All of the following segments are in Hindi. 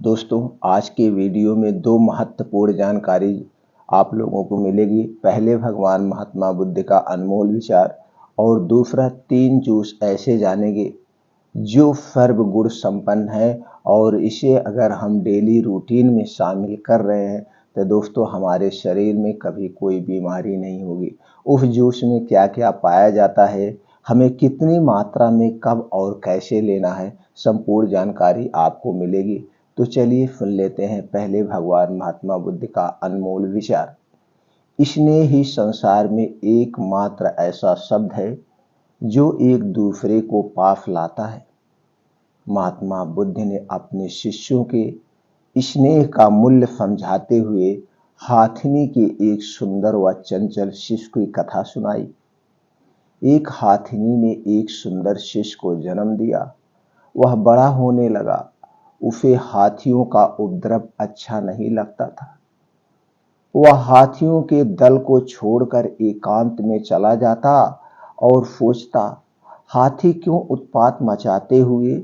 दोस्तों, आज के वीडियो में दो महत्वपूर्ण जानकारी आप लोगों को मिलेगी। पहले भगवान महात्मा बुद्ध का अनमोल विचार और दूसरा 3 जूस ऐसे जानेंगे जो सर्व गुण संपन्न है और इसे अगर हम डेली रूटीन में शामिल कर रहे हैं तो दोस्तों हमारे शरीर में कभी कोई बीमारी नहीं होगी। उस जूस में क्या क्या पाया जाता है, हमें कितनी मात्रा में कब और कैसे लेना है, संपूर्ण जानकारी आपको मिलेगी। तो चलिए सुन लेते हैं पहले भगवान महात्मा बुद्ध का अनमोल विचार। इसने ही संसार में एकमात्र ऐसा शब्द है जो एक दूसरे को पास लाता है। महात्मा बुद्ध ने अपने शिष्यों के स्नेह का मूल्य समझाते हुए हाथिनी के एक सुंदर व चंचल शिशु की कथा सुनाई। एक हाथिनी ने एक सुंदर शिशु को जन्म दिया। वह बड़ा होने लगा। उसे हाथियों का उपद्रव अच्छा नहीं लगता था। वह हाथियों के दल को छोड़कर एकांत में चला जाता और सोचता, हाथी क्यों उत्पात मचाते हुए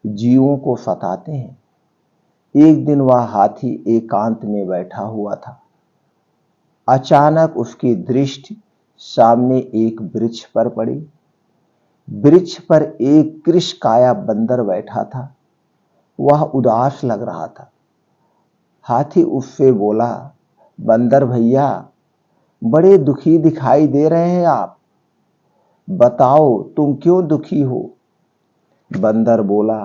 जीवों को सताते हैं। एक दिन वह हाथी एकांत में बैठा हुआ था। अचानक उसकी दृष्टि सामने एक वृक्ष पर पड़ी। वृक्ष पर एक कृशकाया बंदर बैठा था। वह उदास लग रहा था। हाथी उससे बोला, बंदर भैया, बड़े दुखी दिखाई दे रहे हैं आप। बताओ तुम क्यों दुखी हो। बंदर बोला,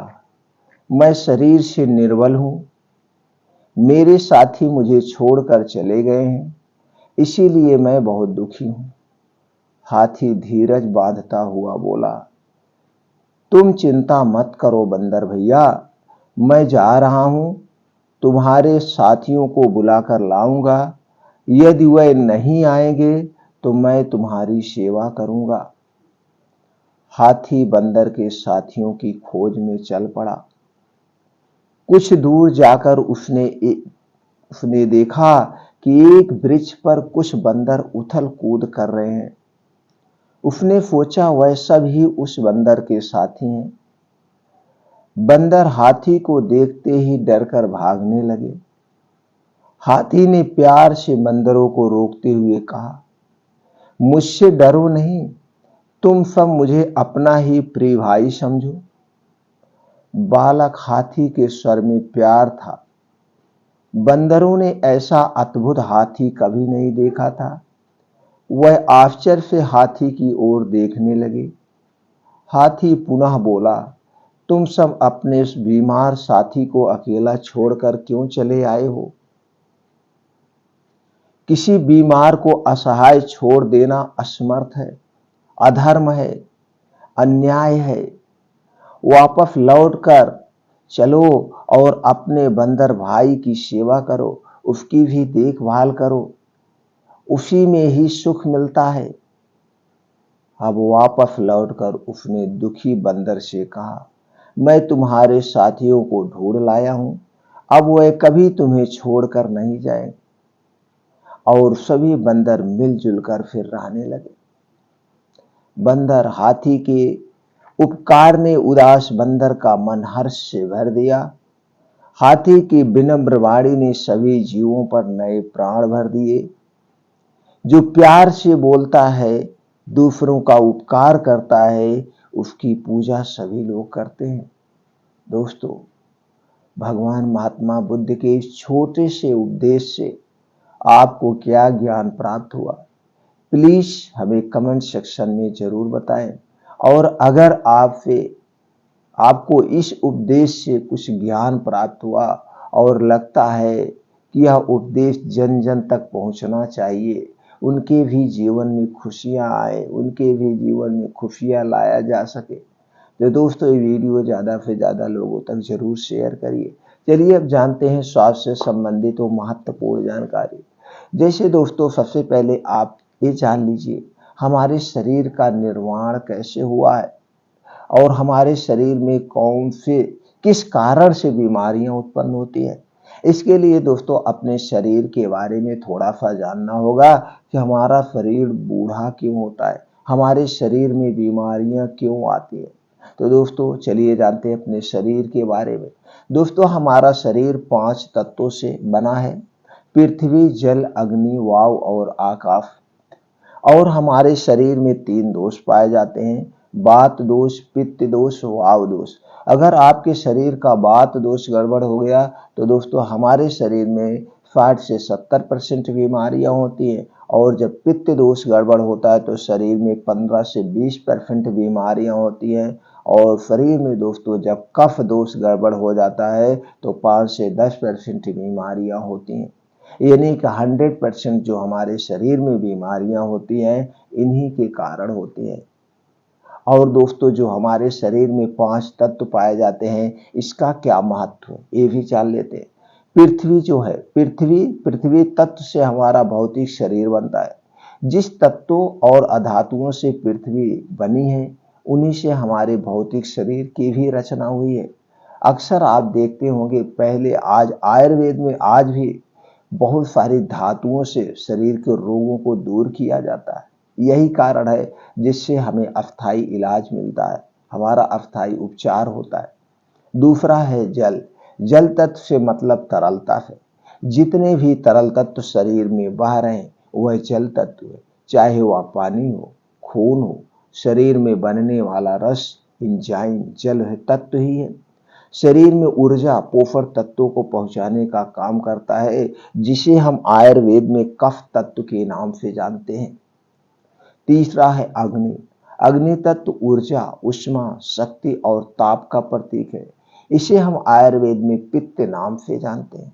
मैं शरीर से निर्बल हूं। मेरे साथी मुझे छोड़कर चले गए हैं, इसीलिए मैं बहुत दुखी हूं। हाथी धीरज बांधता हुआ बोला, तुम चिंता मत करो बंदर भैया, मैं जा रहा हूं, तुम्हारे साथियों को बुलाकर लाऊंगा। यदि वह नहीं आएंगे तो मैं तुम्हारी सेवा करूंगा। हाथी बंदर के साथियों की खोज में चल पड़ा। कुछ दूर जाकर उसने देखा कि एक वृक्ष पर कुछ बंदर उथल कूद कर रहे हैं। उसने सोचा वह सब ही उस बंदर के साथी हैं। बंदर हाथी को देखते ही डरकर भागने लगे। हाथी ने प्यार से बंदरों को रोकते हुए कहा, मुझसे डरो नहीं, तुम सब मुझे अपना ही प्रिय भाई समझो। बालक हाथी के स्वर में प्यार था। बंदरों ने ऐसा अद्भुत हाथी कभी नहीं देखा था। वह आश्चर्य से हाथी की ओर देखने लगे। हाथी पुनः बोला, तुम सब अपने इस बीमार साथी को अकेला छोड़कर क्यों चले आए हो। किसी बीमार को असहाय छोड़ देना असमर्थ है, अधर्म है, अन्याय है। वापस लौटकर चलो और अपने बंदर भाई की सेवा करो, उसकी भी देखभाल करो, उसी में ही सुख मिलता है। अब वापस लौटकर उसने दुखी बंदर से कहा, मैं तुम्हारे साथियों को ढूंढ लाया हूं, अब वह कभी तुम्हें छोड़कर नहीं जाए। और सभी बंदर मिलजुल कर फिर रहने लगे। बंदर हाथी के उपकार ने उदास बंदर का मन हर्ष से भर दिया। हाथी की विनम्र वाणी ने सभी जीवों पर नए प्राण भर दिए। जो प्यार से बोलता है, दूसरों का उपकार करता है, उसकी पूजा सभी लोग करते हैं। दोस्तों, भगवान महात्मा बुद्ध के इस छोटे से उपदेश से आपको क्या ज्ञान प्राप्त हुआ, प्लीज हमें कमेंट सेक्शन में जरूर बताएं। और अगर आपको इस उपदेश से कुछ ज्ञान प्राप्त हुआ और लगता है कि यह उपदेश जन जन तक पहुंचना चाहिए, उनके भी जीवन में खुशियां आए, उनके भी जीवन में खुशियां लाया जा सके, तो दोस्तों ये वीडियो ज़्यादा से ज़्यादा लोगों तक जरूर शेयर करिए। चलिए अब जानते हैं स्वास्थ्य से संबंधित महत्वपूर्ण जानकारी। जैसे दोस्तों, सबसे पहले आप ये जान लीजिए हमारे शरीर का निर्माण कैसे हुआ है और हमारे शरीर में कौन से किस कारण से बीमारियां उत्पन्न होती है। इसके लिए दोस्तों अपने शरीर के बारे में थोड़ा सा जानना होगा कि हमारा शरीर बूढ़ा क्यों होता है, हमारे शरीर में बीमारियां क्यों आती है। तो दोस्तों चलिए जानते हैं अपने शरीर के बारे में। दोस्तों हमारा शरीर 5 तत्वों से बना है, पृथ्वी, जल, अग्नि, वायु और आकाश। और हमारे शरीर में 3 दोष पाए जाते हैं, वात दोष, पित्त दोष, वायु दोष। अगर आपके शरीर का वात दोष गड़बड़ हो गया तो दोस्तों हमारे शरीर में 60 से 70% बीमारियां होती हैं, और जब पित्त दोष गड़बड़ होता है तो शरीर में 15 से 20% बीमारियां होती हैं, और शरीर में दोस्तों जब कफ दोष गड़बड़ हो जाता है तो 5 से 10% बीमारियां होती हैं। यानी कि 100% जो हमारे शरीर में बीमारियां होती हैं इन्हीं के कारण होती हैं। और दोस्तों जो हमारे शरीर में 5 तत्व पाए जाते हैं इसका क्या महत्व है ये भी जान लेते हैं। पृथ्वी जो है, पृथ्वी तत्व से हमारा भौतिक शरीर बनता है। जिस तत्वों और अधातुओं से पृथ्वी बनी है उन्हीं से हमारे भौतिक शरीर की भी रचना हुई है। अक्सर आप देखते होंगे पहले, आज आयुर्वेद में आज भी बहुत सारी धातुओं से शरीर के रोगों को दूर किया जाता है। यही कारण है जिससे हमें अस्थायी इलाज मिलता है, हमारा अस्थायी उपचार होता है। दूसरा है जल। जल तत्व से मतलब तरलता है। जितने भी तरल तत्व शरीर में बह रहे हैं वह जल तत्व है, चाहे वह पानी हो, खून हो, शरीर में बनने वाला रस, एंजाइम जल है, तत्व ही है। शरीर में ऊर्जा पोषण तत्वों को पहुंचाने का काम करता है, जिसे हम आयुर्वेद में कफ तत्व के नाम से जानते हैं। तीसरा है अग्नि। अग्नि तत्व ऊर्जा, उष्मा, शक्ति और ताप का प्रतीक है। इसे हम आयुर्वेद में पित्त नाम से जानते हैं।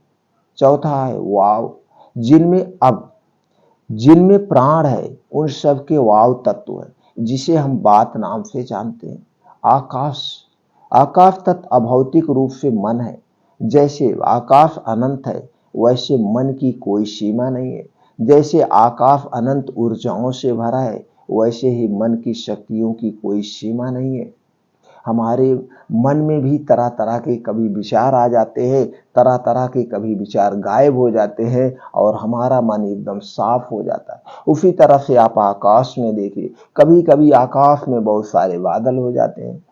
चौथा है वायु। जिनमें प्राण है उन सब के वायु तत्व है, जिसे हम वात नाम से जानते हैं। आकाश। आकाश तत्व अभौतिक रूप से मन है। जैसे आकाश अनंत है वैसे मन की कोई सीमा नहीं है। जैसे आकाश अनंत ऊर्जाओं से भरा है वैसे ही मन की शक्तियों की कोई सीमा नहीं है। हमारे मन में भी तरह तरह के कभी विचार आ जाते हैं, तरह तरह के कभी विचार गायब हो जाते हैं और हमारा मन एकदम साफ हो जाता है। उसी तरह से आप आकाश में देखिए, कभी कभी आकाश में बहुत सारे बादल हो जाते हैं,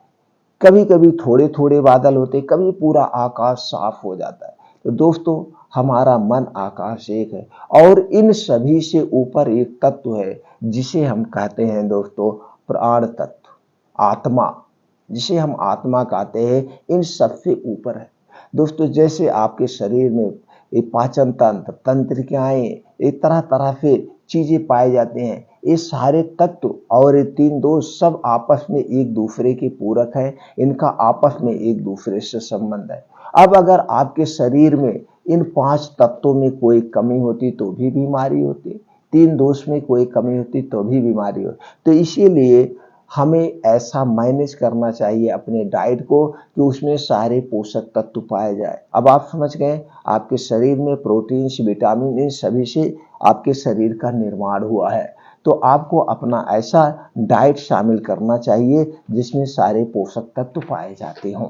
कभी कभी थोड़े थोड़े बादल होते, कभी पूरा आकाश साफ हो जाता है। तो दोस्तों हमारा मन आकाश एक है, और इन सभी से ऊपर एक तत्व है जिसे हम कहते हैं दोस्तों प्राण तत्व, आत्मा, जिसे हम आत्मा कहते हैं, इन सबसे ऊपर है। दोस्तों जैसे आपके शरीर में ये पाचन तंत्र, तंत्रिकाएं, ये तरह तरह से चीजें पाए जाते हैं, ये सारे तत्व और ये 3 दोष सब आपस में एक दूसरे के पूरक हैं, इनका आपस में एक दूसरे से संबंध है। अब अगर आपके शरीर में इन 5 तत्वों में कोई कमी होती तो भी बीमारी होती, 3 दोष में कोई कमी होती तो भी बीमारी होती। तो इसीलिए हमें ऐसा मैनेज करना चाहिए अपने डाइट को कि उसमें सारे पोषक तत्व पाए जाए। अब आप समझ गए, आपके शरीर में प्रोटीन, विटामिन, इन सभी से आपके शरीर का निर्माण हुआ है। तो आपको अपना ऐसा डाइट शामिल करना चाहिए जिसमें सारे पोषक तत्व पाए जाते हों।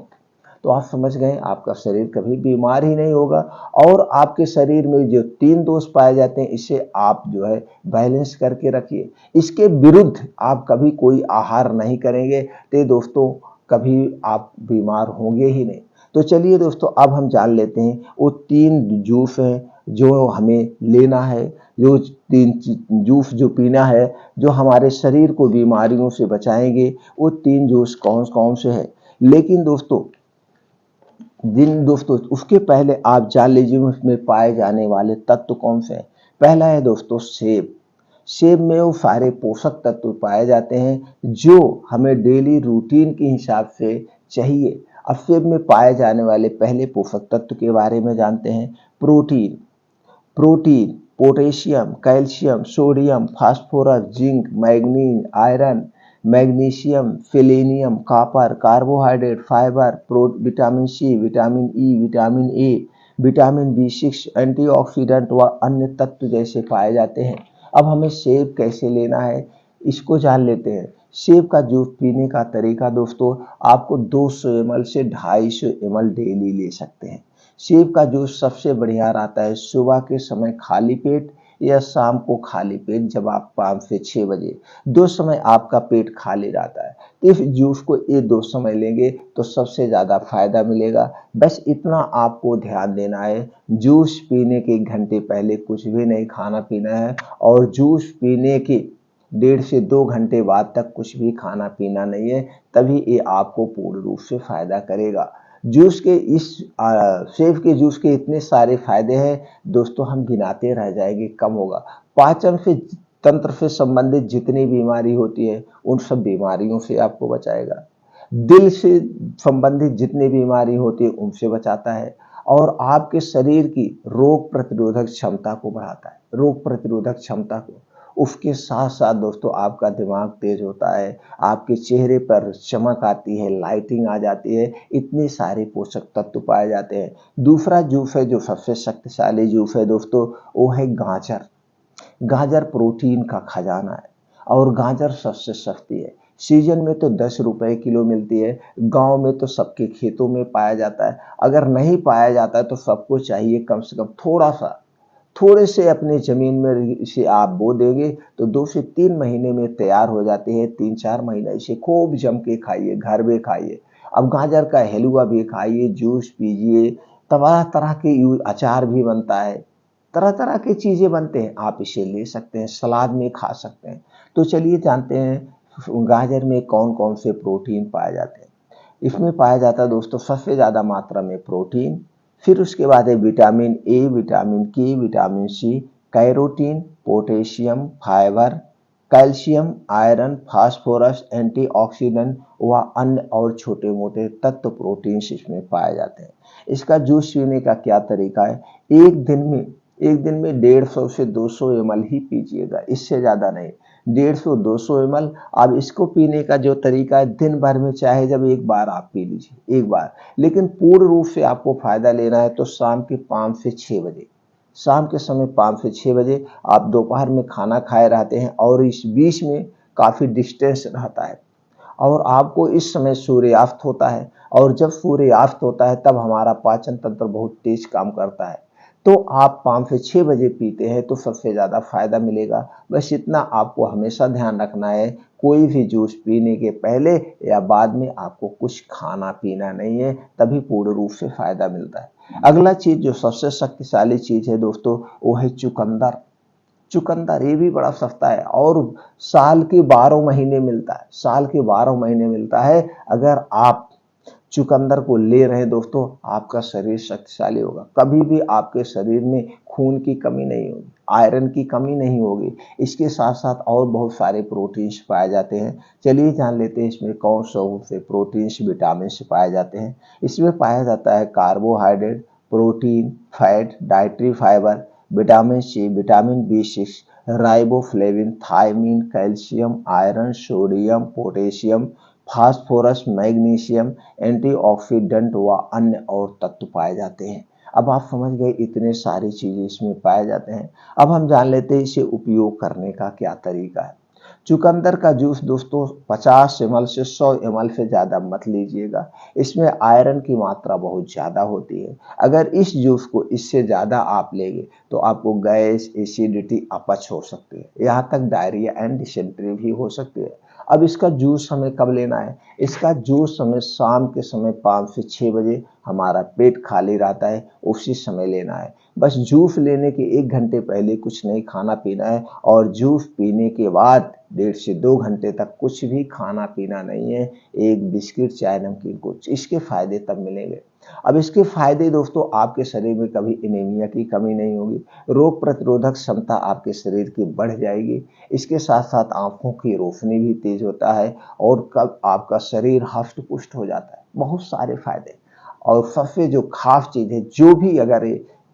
तो आप समझ गए, आपका शरीर कभी बीमार ही नहीं होगा। और आपके शरीर में जो 3 दोष पाए जाते हैं इसे आप जो है बैलेंस करके रखिए। इसके विरुद्ध आप कभी कोई आहार नहीं करेंगे तो दोस्तों कभी आप बीमार होंगे ही नहीं। तो चलिए दोस्तों अब हम जान लेते हैं वो 3 जूस हैं जो हमें लेना है, जो 3 जूस जो पीना है जो हमारे शरीर को बीमारियों से बचाएंगे, वो 3 जूस कौन कौन से हैं। लेकिन दोस्तों उसके पहले आप जान लीजिए उसमें पाए जाने वाले तत्व कौन से हैं। पहला है दोस्तों सेब। सेब में वो सारे पोषक तत्व पाए जाते हैं जो हमें डेली रूटीन के हिसाब से चाहिए। अब सेब में पाए जाने वाले पहले पोषक तत्व के बारे में जानते हैं। Protein. Potassium, calcium, sodium, phosphorus, zinc, manganese, iron, magnesium, selenium, copper, carbohydrate, fibre, vitamin C, vitamin E, vitamin A, vitamin B6, antioxidant व अन्य तत्व जैसे पाए जाते हैं। अब हमें सेब कैसे लेना है इसको जान लेते हैं। सेब का जूस पीने का तरीका दोस्तों, आपको 200 ml से 250 ml डेली ले सकते हैं। सेब का जूस सबसे बढ़िया रहता है सुबह के समय खाली पेट या शाम को खाली पेट, जब आप 5 से 6 बजे, 2 समय आपका पेट खाली रहता है इस जूस को ये 2 समय लेंगे तो सबसे ज़्यादा फायदा मिलेगा। बस इतना आपको ध्यान देना है, जूस पीने के 1 घंटे पहले कुछ भी नहीं खाना पीना है और जूस पीने के 1.5 से 2 घंटे बाद तक कुछ भी खाना पीना नहीं है, तभी ये आपको पूर्ण रूप से फायदा करेगा। जूस के सेब के जूस के इतने सारे फायदे हैं दोस्तों, हम गिनाते रह जाएंगे कम होगा। पाचन से तंत्र से संबंधित जितनी बीमारी होती है उन सब बीमारियों से आपको बचाएगा। दिल से संबंधित जितनी बीमारी होती है उनसे बचाता है और आपके शरीर की रोग प्रतिरोधक क्षमता को बढ़ाता है, रोग प्रतिरोधक क्षमता को। उसके साथ साथ दोस्तों आपका दिमाग तेज होता है, आपके चेहरे पर चमक आती है, लाइटिंग आ जाती है, इतने सारे पोषक तत्व पाए जाते हैं। दूसरा जूस है जो सबसे शक्तिशाली जूस है दोस्तों, वो है गाजर। गाजर प्रोटीन का खजाना है और गाजर सबसे सस्ती है। सीजन में तो 10 रुपए किलो मिलती है, गांव में तो सबके खेतों में पाया जाता है। अगर नहीं पाया जाता है तो सबको चाहिए कम से कम थोड़ा सा, थोड़े से अपनी जमीन में इसे आप बो देंगे तो 2 से 3 महीने में तैयार हो जाते हैं। 3-4 महीना इसे खूब जम के खाइए, घर में खाइए। अब गाजर का हलवा भी खाइए, जूस पीजिए, तरह तरह के अचार भी बनता है, तरह तरह की चीजें बनते हैं, आप इसे ले सकते हैं, सलाद में खा सकते हैं। तो चलिए जानते हैं गाजर में कौन कौन से प्रोटीन पाए जाते हैं। इसमें पाया जाता है दोस्तों सबसे ज़्यादा मात्रा में प्रोटीन, फिर उसके बाद है vitamin A, vitamin K, vitamin C, carotene, potassium, fibre, calcium, iron, phosphorus, antioxidant व अन्य और छोटे मोटे तत्व प्रोटीन्स इसमें पाए जाते हैं। इसका जूस पीने का क्या तरीका है, एक दिन में 150 से 200 ml ही पीजिएगा, इससे ज़्यादा नहीं। 150-200 ml। अब इसको पीने का जो तरीका है, दिन भर में चाहे जब एक बार आप पी लीजिए, एक बार, लेकिन पूर्ण रूप से आपको फायदा लेना है तो शाम के 5 से 6 बजे, शाम के समय 5 से 6 बजे आप दोपहर में खाना खाए रहते हैं और इस बीच में काफ़ी डिस्टेंस रहता है और आपको इस समय सूर्यास्त होता है और जब सूर्यास्त होता है तब हमारा पाचन तंत्र बहुत तेज काम करता है। तो आप 5 से 6 बजे पीते हैं तो सबसे ज़्यादा फायदा मिलेगा। बस इतना आपको हमेशा ध्यान रखना है, कोई भी जूस पीने के पहले या बाद में आपको कुछ खाना पीना नहीं है, तभी पूर्ण रूप से फायदा मिलता है। अगला चीज जो सबसे शक्तिशाली चीज है दोस्तों, वो है चुकंदर। चुकंदर ये भी बड़ा सस्ता है और साल के 12 महीने मिलता है, साल के 12 महीने मिलता है। अगर आप चुकंदर को ले रहे हैं दोस्तों, आपका शरीर शक्तिशाली होगा, कभी भी आपके शरीर में खून की कमी नहीं होगी, आयरन की कमी नहीं होगी। इसके साथ साथ और बहुत सारे प्रोटीन्स पाए जाते हैं। चलिए जान लेते हैं इसमें कौन से प्रोटीन्स विटामिन पाए जाते हैं। इसमें पाया जाता है carbohydrate, protein, fat, dietary fibre, vitamin C, vitamin बी6, riboflavin, thiamine, calcium, iron, sodium, potassium, phosphorus, magnesium, antioxidant व अन्य और तत्व पाए जाते हैं। अब आप समझ गए इतने सारी चीजें इसमें पाए जाते हैं। अब हम जान लेते हैं इसे उपयोग करने का क्या तरीका है। चुकंदर का जूस दोस्तों 50 ml से 100 ml से ज़्यादा मत लीजिएगा, इसमें आयरन की मात्रा बहुत ज़्यादा होती है। अगर इस जूस को इससे ज़्यादा आप लेंगे तो आपको गैस, एसिडिटी, अपच हो सकती है, यहाँ तक डायरिया एंड डिसेंट्री भी हो सकती है। अब इसका जूस हमें कब लेना है, इसका जूस हमें शाम के समय 5 से 6 बजे हमारा पेट खाली रहता है उसी समय लेना है। बस जूस लेने के 1 घंटे पहले कुछ नहीं खाना पीना है और जूस पीने के बाद 1.5 से 2 घंटे तक कुछ भी खाना पीना नहीं है, एक बिस्किट, चाय, नमकीन कुछ। इसके फायदे तब मिलेंगे। अब इसके फायदे दोस्तों, आपके शरीर में कभी एनीमिया की कमी नहीं होगी, रोग प्रतिरोधक क्षमता आपके शरीर की बढ़ जाएगी। इसके साथ साथ आंखों की रोशनी भी तेज होता है और कब आपका शरीर हष्ट पुष्ट हो जाता है, बहुत सारे फायदे। और सबसे जो खास चीज है, जो भी अगर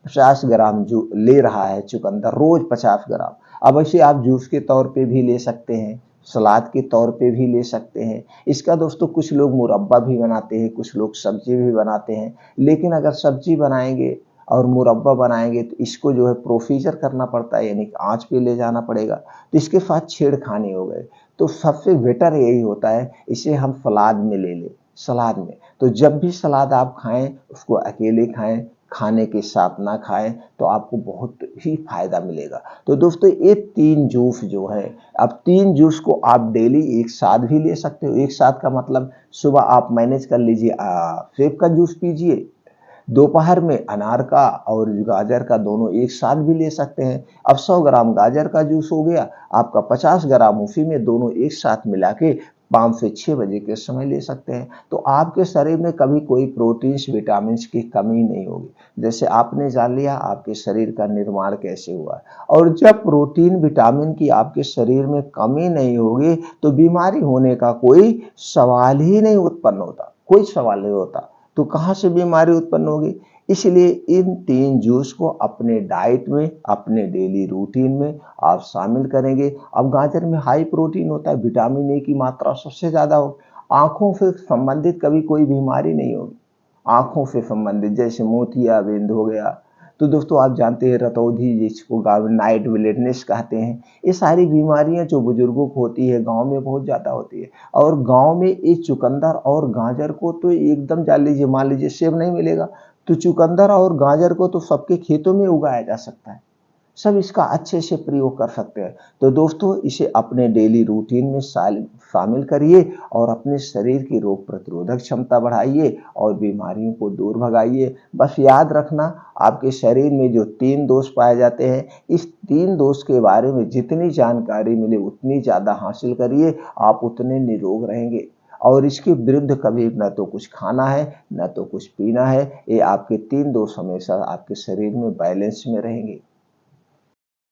50 ग्राम जो ले रहा है चुकंदर, रोज 50 ग्राम, अब इसे आप जूस के तौर पे भी ले सकते हैं, सलाद के तौर पे भी ले सकते हैं। इसका दोस्तों कुछ लोग मुरब्बा भी बनाते हैं, कुछ लोग सब्जी भी बनाते हैं, लेकिन अगर सब्जी बनाएंगे और मुरब्बा बनाएंगे तो इसको जो है प्रोसीजर करना पड़ता है, यानी कि आँच पे ले जाना पड़ेगा, तो इसके साथ छेड़खानी हो गए। तो सबसे बेटर यही होता है इसे हम सलाद में ले लें, सलाद में। तो जब भी सलाद आप खाएं उसको अकेले खाएं, खाने के साथ ना खाएं तो आपको बहुत ही फायदा मिलेगा। तो दोस्तों ये 3 जूस जो है, अब 3 जूस को आप डेली एक साथ भी ले सकते हो। एक साथ का मतलब सुबह आप मैनेज कर लीजिए, सेब का जूस पीजिए, दोपहर में अनार का और गाजर का दोनों एक साथ भी ले सकते हैं। अब 100 ग्राम गाजर का जूस हो गया, आपका 50 ग्राम उसी में दोनों एक साथ मिला के 5 से 6 बजे के समय ले सकते हैं। तो आपके शरीर में कभी कोई प्रोटीन्स विटामिन्स की कमी नहीं होगी। जैसे आपने जान लिया आपके शरीर का निर्माण कैसे हुआ है, और जब प्रोटीन विटामिन की आपके शरीर में कमी नहीं होगी तो बीमारी होने का कोई सवाल ही नहीं उत्पन्न होता, कोई सवाल नहीं होता। तो कहाँ से बीमारी उत्पन्न होगी? इसलिए इन 3 जूस को अपने डाइट में, अपने डेली रूटीन में आप शामिल करेंगे। अब गाजर में हाई प्रोटीन होता है, विटामिन ए की मात्रा सबसे ज़्यादा हो, आँखों से संबंधित कभी कोई बीमारी नहीं होगी। आँखों से संबंधित जैसे मोतियाबिंद हो गया, तो दोस्तों आप जानते हैं रतौंधी जिसको गाँव में नाइट ब्लाइंडनेस कहते हैं, ये सारी बीमारियां जो बुजुर्गों को होती है गांव में बहुत ज़्यादा होती है। और गांव में ये चुकंदर और गाजर को तो एकदम जान लीजिए, मान लीजिए सेब नहीं मिलेगा तो चुकंदर और गाजर को तो सबके खेतों में उगाया जा सकता है, सब इसका अच्छे से प्रयोग कर सकते हैं। तो दोस्तों इसे अपने डेली रूटीन में शामिल करिए और अपने शरीर की रोग प्रतिरोधक क्षमता बढ़ाइए और बीमारियों को दूर भगाइए। बस याद रखना, आपके शरीर में जो 3 दोष पाए जाते हैं, इस 3 दोष के बारे में जितनी जानकारी मिले उतनी ज़्यादा हासिल करिए, आप उतने निरोग रहेंगे। और इसके विरुद्ध कभी न तो कुछ खाना है न तो कुछ पीना है, ये आपके 3 दोष हमेशा आपके शरीर में बैलेंस में रहेंगे।